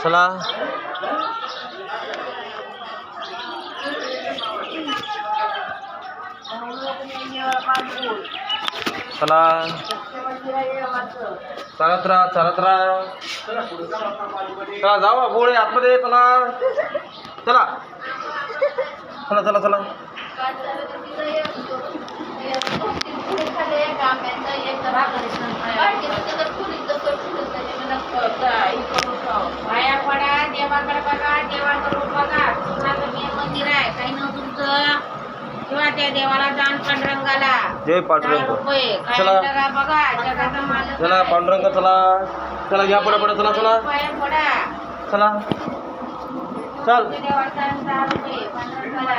चला चला चालत राहा चालत राहा. चला जावा बोळे आतमध्ये. चला चला चला चला चला. पाया पडा देवाकडे बघा. देवाकडे बघा. सोनाचं मेन मंदिर आहे काही नव्हतं तुमचं किंवा त्या देवाला दान पांडुरंगाला. जय पांडुरंग. चला बघा जगाचा मालक. चला पांडुरंग चला चला घ्या पुढे पुढे. चला चला पाया पडा. चला चल. देवाचा 6 रुपये पांडुरंगाला.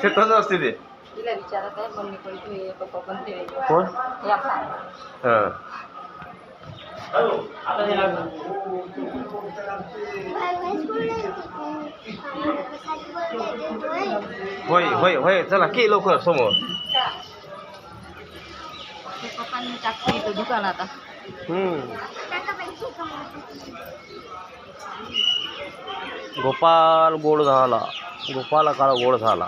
ते तसंच असते ते. तिला विचारत आहे मम्मी पण ते पप्पा पण ते कोण? हां होय होय होय. चला की लवकर समोर. पप्पांनी टाकली इथं दुकान आता. गोपाल गोड झाला. गोपाला काळा गोड झाला.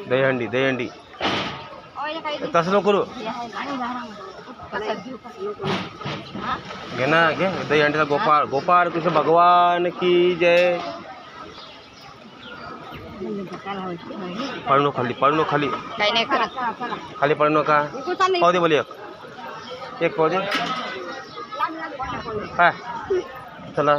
दहीहंडी दहीहंडी. तसं नको करू. घे ना घे दहीहंडीचा. गोपाळ गोपाळ कृष्ण भगवान की जय. पळणू खाली पळणू खाली. काही नाही करत. खाली पळणू का. पाहू दे बोली एक पाहू दे. हा चला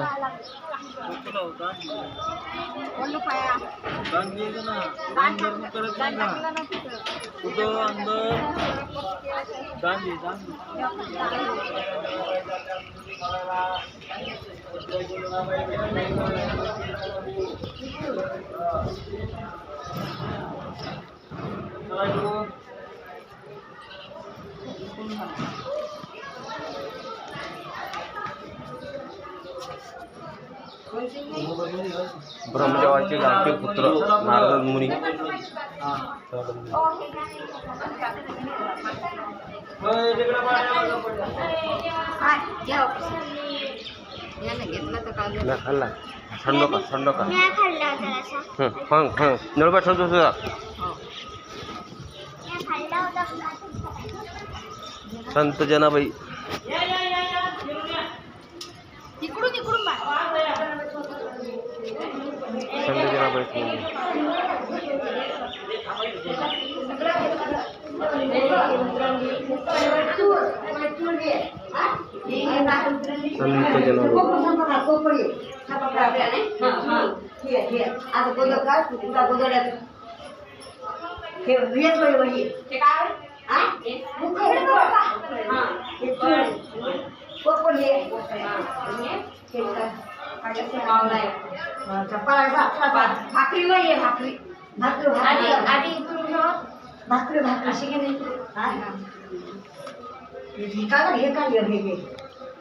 ब्रह्मदेवाचे लाडके पुत्र नारद मुनी. खाल्ला थंड का थंड का. नळबा ठेवतो तुझा. संत जनाबाई. संत जनाबाई. संत जनाबाई. भाकरी वय भाकरी भाकरी आधी भाकरी भाकरी अशी की नाही.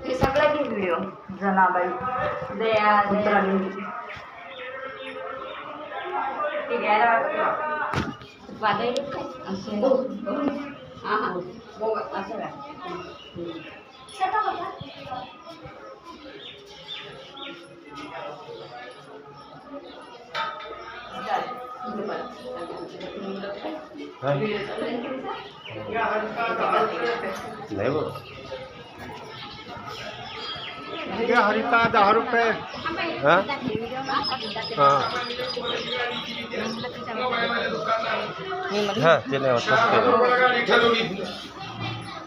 हे सगळ्याचे व्हिडिओ जनाबाई दया पुत्रांनी ते घ्यायला वादळ असं हां हां असं नाही बघ. हरिता 10 रुपये. हां हां हां ते नाही वाटत.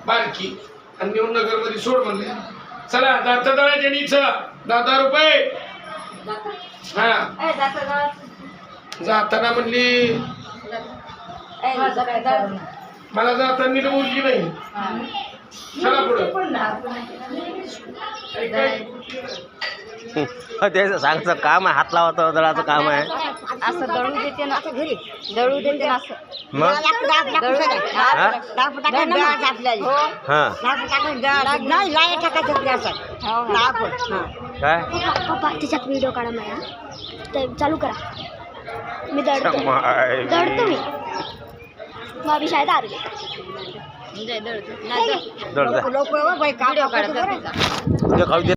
बारकी आणि नेऊन नगर मध्ये सोड म्हणले. चला दाता दळाच्या नीचं 10 रुपये. हा जाताना म्हणली मला जाताना बोलली नाही. चला पुढे त्याचं सांगचं काम आहे, हात लावतो दळाचं काम आहे. असं दळू देते ना असं घरी दळू देते ना असं मग हा काय पप्पा त्याच्यात व्हिडिओ काढा माझ्या तर चालू करा. मी दळतो मी मग शाळेत आले दळ खाऊ दे.